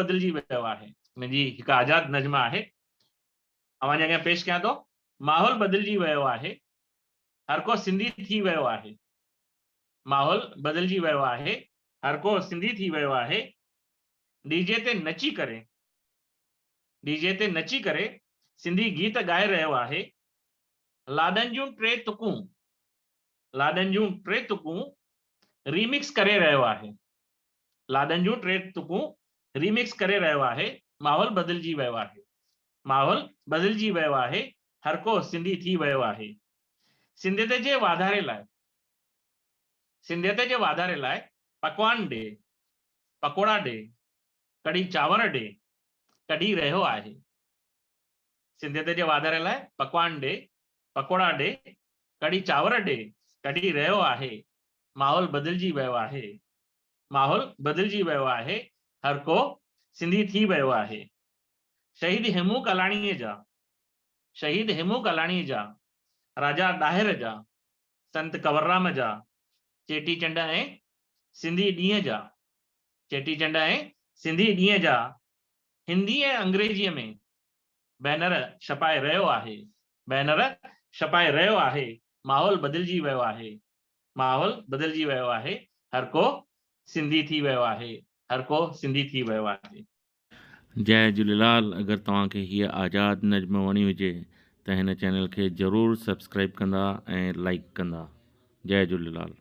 बदिलजी वियो आहे। मुंहिंजी हिकु आज़ाद नज़्म आहे, अव्हां जे अॻियां पेश कयां थो। माहौल बदिलजी वियो आहे, हर को सिंधी थी वियो आहे। माहौल बदिलजी वियो आहे, हर को सिंधी थी वियो आहे। डीजे ते नची करे, डीजे ते नची करे सिंधी गीत ॻाए रहियो आहे। लाॾनि जूं टे तुकूं, लाॾनि जूं टे तुकूं रीमिक्स करे रहियो आहे। लाॾनि जूं टे तुकूं रीमिक्स करे रहियो आहे। माहौल बदिलजी वियो आहे, माहौल बदिलजी वियो आहे, हर को सिंधी थी वियो आहे। सिंधियत जे वाधारे लाइ, सिंधियत जे वाधारे लाइ पकवान ॾे, पकोड़ा ॾे, कढ़ी चांवर ॾे, कढी रहियो आहे। सिंधियत जे वाधारे लाइ पकवान ॾे, पकोड़ा ॾे, कढ़ी चांवर ॾे, कढी रहियो आहे। माहौल बदिलजी वियो आहे, माहौल बदिलजी वियो आहे, हर को सिंधी थी वियो आहे। शहीद हेमू कालाणीअ जा, शहीद हेमू कालाणीअ जा, राजा ॾाहिर जा, संत कंवरराम जा, चेटीचंड ऐं सिंधी ॾींहं जा, चेटीचंड ऐं सिंधी ॾींहं जा हिंदी ऐं अंग्रेजीअ में बैनर छपाए रहियो आहे, बैनर छपाए रहियो आहे। माहौल बदिलजी वियो आहे, माहौल बदिलजी वियो आहे, हर को सिंधी थी वियो आहे, हर को सिंधी थी वियो आहे। जय झूलेलाल। अगरि तव्हांखे हीअ आज़ाद नज़्म वणी हुजे त हिन चैनल खे ज़रूरु सब्सक्राइब कंदा ऐं लाइक कंदा। जय झूलेलाल।